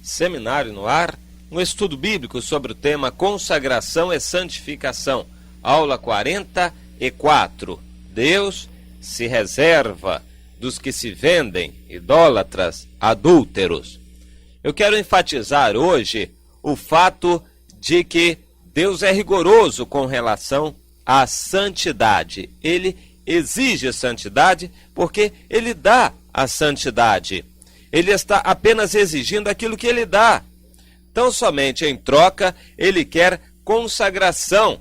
Seminário no ar, um estudo bíblico sobre o tema Consagração e Santificação. Aula 44. Deus se reserva dos que se vendem, idólatras, adúlteros. Eu quero enfatizar hoje o fato de que Deus é rigoroso com relação à santidade. Ele exige santidade porque Ele dá a santidade. Ele está apenas exigindo aquilo que Ele dá. Tão somente em troca, Ele quer consagração.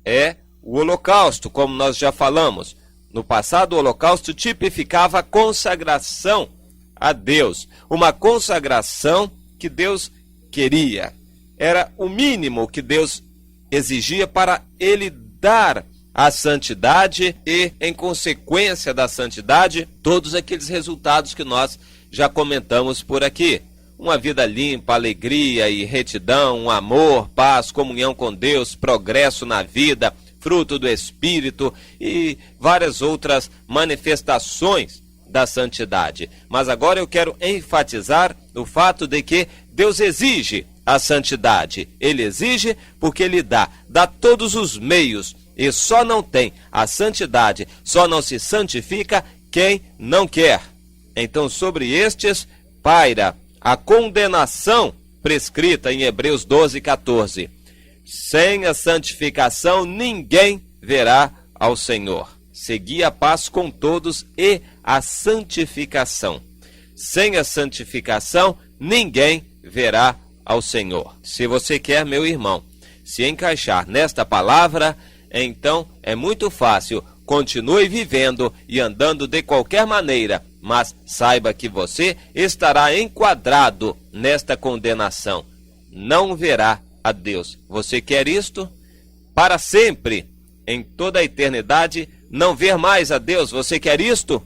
É o holocausto, como nós já falamos. No passado, o holocausto tipificava a consagração a Deus. Uma consagração que Deus queria. Era o mínimo que Deus exigia para Ele dar a santidade e, em consequência da santidade, todos aqueles resultados que nós já comentamos por aqui. Uma vida limpa, alegria e retidão, amor, paz, comunhão com Deus, progresso na vida, fruto do Espírito e várias outras manifestações da santidade. Mas agora eu quero enfatizar o fato de que Deus exige a santidade. Ele exige porque Ele dá todos os meios e só não tem a santidade, só não se santifica quem não quer. Então sobre estes paira a condenação prescrita em Hebreus 12:14. Sem a santificação ninguém verá ao Senhor. Segui a paz com todos e a santificação. Sem a santificação ninguém verá ao Senhor. Se você quer, meu irmão, se encaixar nesta palavra, então é muito fácil. Continue vivendo e andando de qualquer maneira, mas saiba que você estará enquadrado nesta condenação. Não verá a Deus. Você quer isto? Para sempre, em toda a eternidade, não ver mais a Deus. Você quer isto?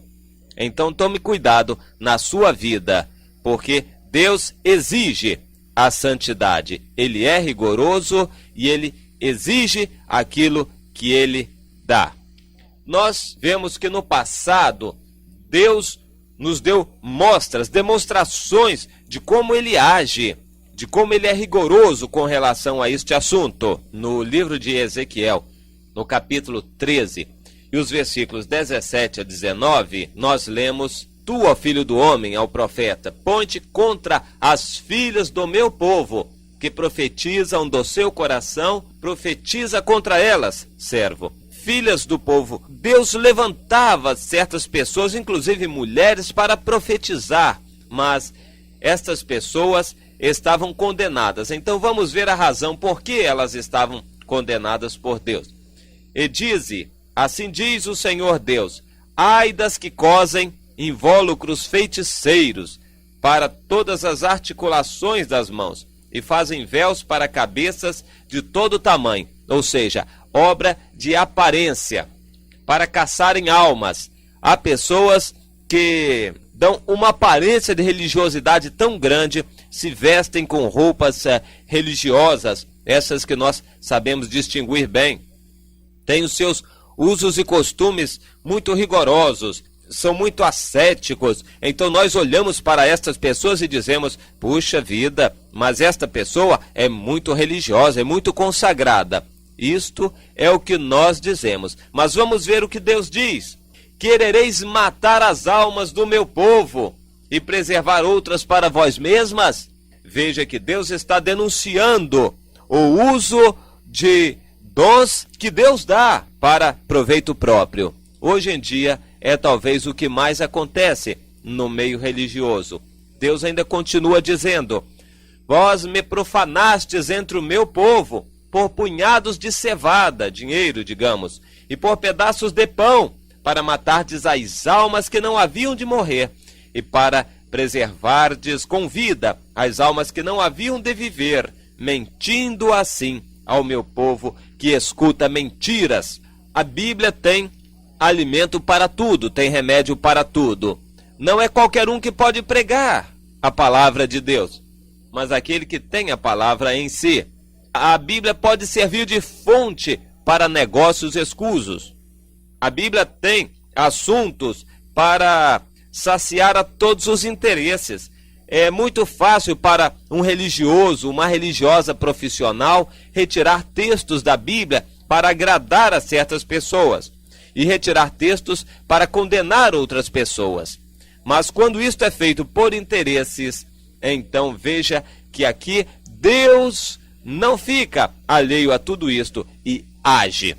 Então tome cuidado na sua vida, porque Deus exige a santidade. Ele é rigoroso e Ele exige aquilo que Ele dá. Nós vemos que no passado, Deus nos deu demonstrações de como Ele age, de como Ele é rigoroso com relação a este assunto. No livro de Ezequiel, no capítulo 13, e os versículos 17 a 19, nós lemos: Tu, ó filho do homem, ao profeta, põe-te contra as filhas do meu povo, que profetizam do seu coração, profetiza contra elas, servo. Filhas do povo. Deus levantava certas pessoas, inclusive mulheres, para profetizar, mas estas pessoas estavam condenadas. Então vamos ver a razão por que elas estavam condenadas por Deus. E dize: assim diz o Senhor Deus, ai das que cosem invólucros feiticeiros para todas as articulações das mãos, e fazem véus para cabeças de todo tamanho, ou seja, obra de aparência, para caçarem almas. Há pessoas que dão uma aparência de religiosidade tão grande, se vestem com roupas religiosas, essas que nós sabemos distinguir bem. Têm os seus usos e costumes muito rigorosos, são muito ascéticos. Então nós olhamos para estas pessoas e dizemos: puxa vida, mas esta pessoa é muito religiosa, é muito consagrada. Isto é o que nós dizemos. Mas vamos ver o que Deus diz: querereis matar as almas do meu povo e preservar outras para vós mesmas? Veja que Deus está denunciando o uso de dons que Deus dá para proveito próprio. Hoje em dia é talvez o que mais acontece no meio religioso. Deus ainda continua dizendo: vós me profanastes entre o meu povo por punhados de cevada, dinheiro, digamos, e por pedaços de pão, para matardes as almas que não haviam de morrer, e para preservardes com vida as almas que não haviam de viver, mentindo assim ao meu povo que escuta mentiras. A Bíblia tem alimento para tudo, tem remédio para tudo. Não é qualquer um que pode pregar a palavra de Deus, mas aquele que tem a palavra em si. A Bíblia pode servir de fonte para negócios escusos. A Bíblia tem assuntos para saciar a todos os interesses. É muito fácil para um religioso, uma religiosa profissional, retirar textos da Bíblia para agradar a certas pessoas e retirar textos para condenar outras pessoas. Mas quando isto é feito por interesses, então veja que aqui Deus não fica alheio a tudo isto e age.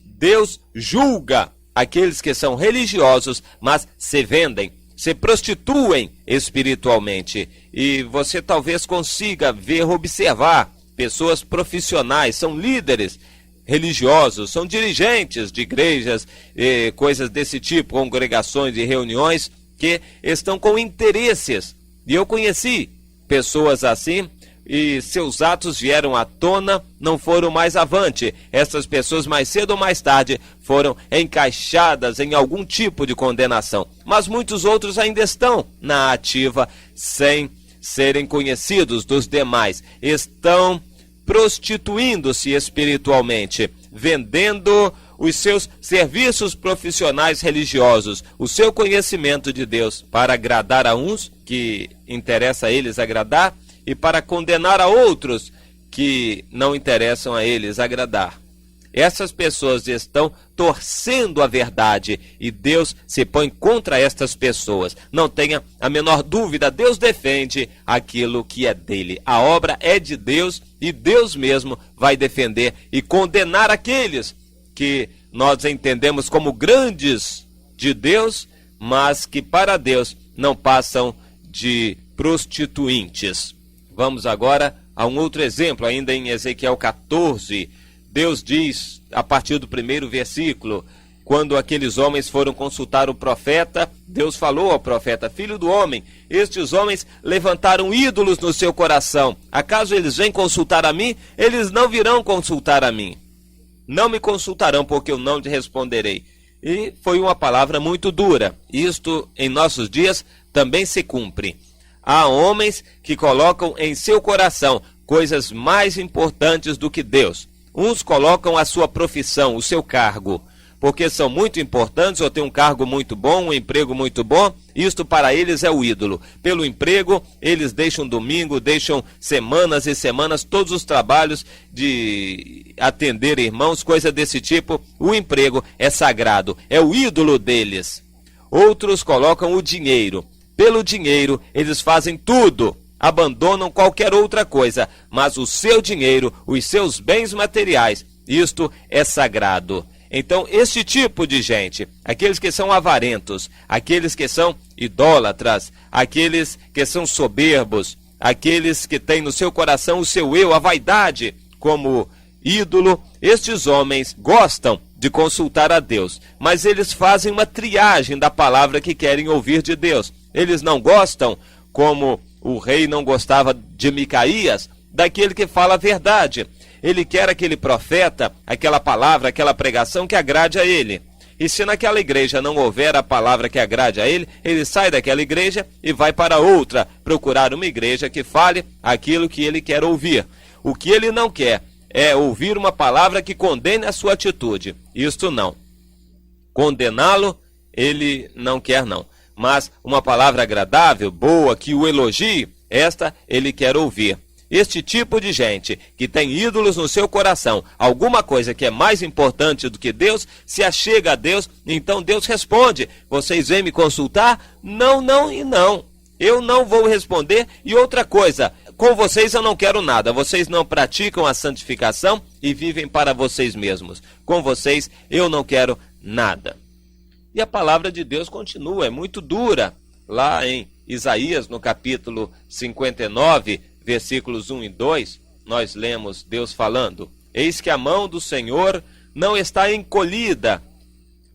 Deus julga aqueles que são religiosos, mas se vendem, se prostituem espiritualmente. E você talvez consiga ver, observar pessoas profissionais, são líderes religiosos, são dirigentes de igrejas, coisas desse tipo, congregações e reuniões, que estão com interesses. E eu conheci pessoas assim, e seus atos vieram à tona, não foram mais avante. Essas pessoas, mais cedo ou mais tarde, foram encaixadas em algum tipo de condenação. Mas muitos outros ainda estão na ativa, sem serem conhecidos dos demais. Estão prostituindo-se espiritualmente, vendendo os seus serviços profissionais religiosos, o seu conhecimento de Deus, para agradar a uns que interessa a eles agradar, e para condenar a outros que não interessam a eles agradar. Essas pessoas estão torcendo a verdade e Deus se põe contra estas pessoas. Não tenha a menor dúvida, Deus defende aquilo que é dele. A obra é de Deus e Deus mesmo vai defender e condenar aqueles que nós entendemos como grandes de Deus, mas que para Deus não passam de prostituintes. Vamos agora a um outro exemplo, ainda em Ezequiel 14. Deus diz, a partir do primeiro versículo, quando aqueles homens foram consultar o profeta, Deus falou ao profeta: filho do homem, estes homens levantaram ídolos no seu coração. Acaso eles vêm consultar a mim? Eles não virão consultar a mim. Não me consultarão, porque eu não te responderei. E foi uma palavra muito dura. Isto, em nossos dias, também se cumpre. Há homens que colocam em seu coração coisas mais importantes do que Deus. Uns colocam a sua profissão, o seu cargo, porque são muito importantes ou têm um cargo muito bom, um emprego muito bom. Isto para eles é o ídolo. Pelo emprego, eles deixam domingo, deixam semanas e semanas, todos os trabalhos de atender irmãos, coisa desse tipo. O emprego é sagrado, é o ídolo deles. Outros colocam o dinheiro. Pelo dinheiro, eles fazem tudo, abandonam qualquer outra coisa, mas o seu dinheiro, os seus bens materiais, isto é sagrado. Então, este tipo de gente, aqueles que são avarentos, aqueles que são idólatras, aqueles que são soberbos, aqueles que têm no seu coração o seu eu, a vaidade como ídolo, estes homens gostam de consultar a Deus, mas eles fazem uma triagem da palavra que querem ouvir de Deus. Eles não gostam, como o rei não gostava de Micaías, daquele que fala a verdade. Ele quer aquele profeta, aquela palavra, aquela pregação que agrade a ele. E se naquela igreja não houver a palavra que agrade a ele, ele sai daquela igreja e vai para outra, procurar uma igreja que fale aquilo que ele quer ouvir. O que ele não quer é ouvir uma palavra que condene a sua atitude. Isto não. Condená-lo, ele não quer não. Mas uma palavra agradável, boa, que o elogie, esta ele quer ouvir. Este tipo de gente que tem ídolos no seu coração, alguma coisa que é mais importante do que Deus, se achega a Deus, então Deus responde: vocês vêm me consultar? Não, não e não. Eu não vou responder. E outra coisa, com vocês eu não quero nada. Vocês não praticam a santificação e vivem para vocês mesmos. Com vocês eu não quero nada. E a palavra de Deus continua, é muito dura. Lá em Isaías, no capítulo 59, versículos 1 e 2, nós lemos Deus falando: eis que a mão do Senhor não está encolhida,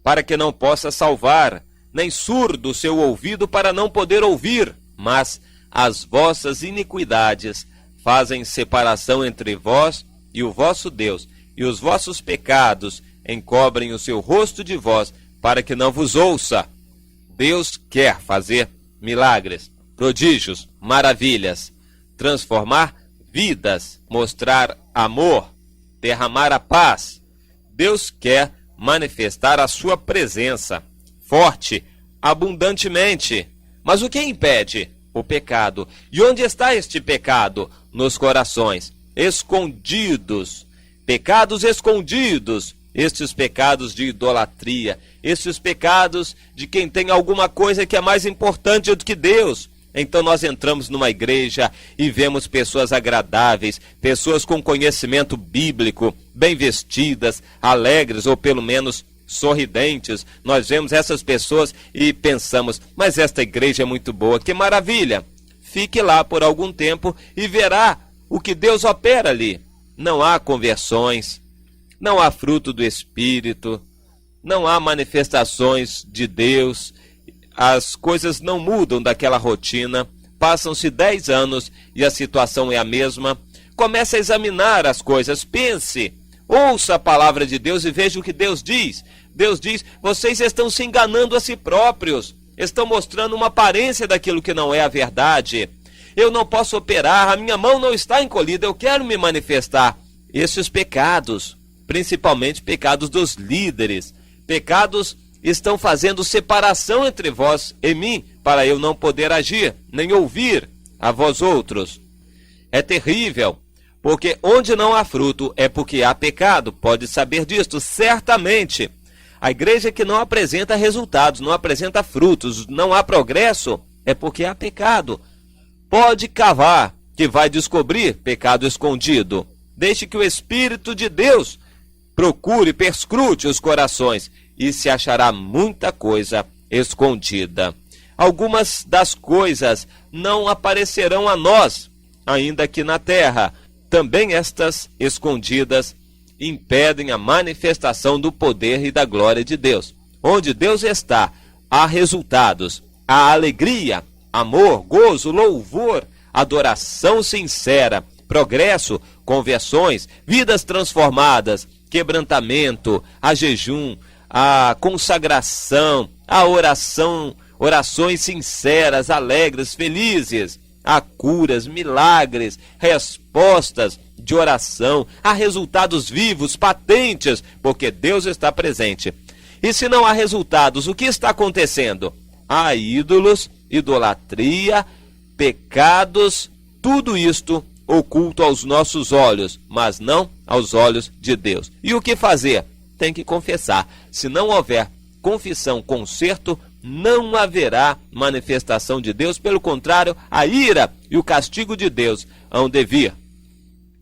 para que não possa salvar, nem surdo o seu ouvido para não poder ouvir, mas as vossas iniquidades fazem separação entre vós e o vosso Deus, e os vossos pecados encobrem o seu rosto de vós, para que não vos ouça. Deus quer fazer milagres, prodígios, maravilhas, transformar vidas, mostrar amor, derramar a paz. Deus quer manifestar a sua presença forte, abundantemente. Mas o que impede? O pecado. E onde está este pecado? Nos corações, escondidos. Pecados escondidos. Estes pecados de idolatria. Estes pecados de quem tem alguma coisa que é mais importante do que Deus. Então nós entramos numa igreja e vemos pessoas agradáveis, pessoas com conhecimento bíblico, bem vestidas, alegres ou pelo menos sorridentes. Nós vemos essas pessoas e pensamos, mas esta igreja é muito boa, que maravilha! Fique lá por algum tempo e verá o que Deus opera ali. Não há conversões, não há fruto do Espírito, não há manifestações de Deus. As coisas não mudam daquela rotina, passam-se 10 anos e a situação é a mesma. Comece a examinar as coisas, pense, ouça a palavra de Deus e veja o que Deus diz. Deus diz, vocês estão se enganando a si próprios, estão mostrando uma aparência daquilo que não é a verdade. Eu não posso operar, a minha mão não está encolhida, eu quero me manifestar. Esses pecados, principalmente pecados dos líderes, pecados estão fazendo separação entre vós e mim, para eu não poder agir, nem ouvir a vós outros. É terrível, porque onde não há fruto é porque há pecado, pode saber disto, certamente. A igreja que não apresenta resultados, não apresenta frutos, não há progresso, é porque há pecado. Pode cavar, que vai descobrir pecado escondido. Deixe que o Espírito de Deus procure, perscrute os corações, e se achará muita coisa escondida. Algumas das coisas não aparecerão a nós, ainda aqui na terra. Também estas escondidas impedem a manifestação do poder e da glória de Deus. Onde Deus está, há resultados, há alegria, amor, gozo, louvor, adoração sincera, progresso, conversões, vidas transformadas, quebrantamento, há jejum, a consagração, a oração, orações sinceras, alegres, felizes, há curas, milagres, respostas de oração, há resultados vivos, patentes, porque Deus está presente. E se não há resultados, o que está acontecendo? Há ídolos, idolatria, pecados, tudo isto oculto aos nossos olhos, mas não aos olhos de Deus. E o que fazer? Tem que confessar. Se não houver confissão, conserto, não haverá manifestação de Deus. Pelo contrário, a ira e o castigo de Deus hão de vir.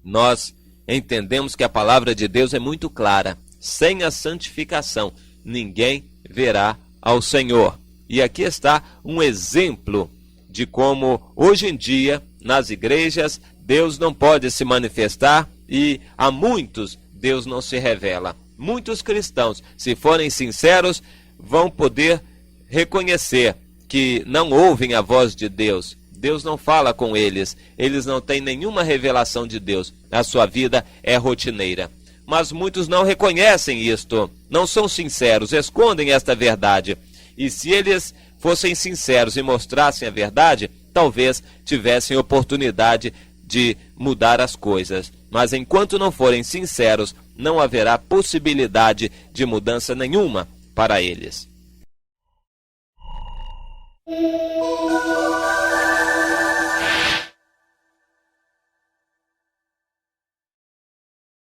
Nós entendemos que a palavra de Deus é muito clara. Sem a santificação, ninguém verá ao Senhor. E aqui está um exemplo de como, hoje em dia, nas igrejas, Deus não pode se manifestar e a muitos Deus não se revela. Muitos cristãos, se forem sinceros, vão poder reconhecer que não ouvem a voz de Deus. Deus não fala com eles, eles não têm nenhuma revelação de Deus. A sua vida é rotineira. Mas muitos não reconhecem isto, não são sinceros, escondem esta verdade. E se eles fossem sinceros e mostrassem a verdade, talvez tivessem oportunidade de mudar as coisas. Mas enquanto não forem sinceros, não haverá possibilidade de mudança nenhuma para eles.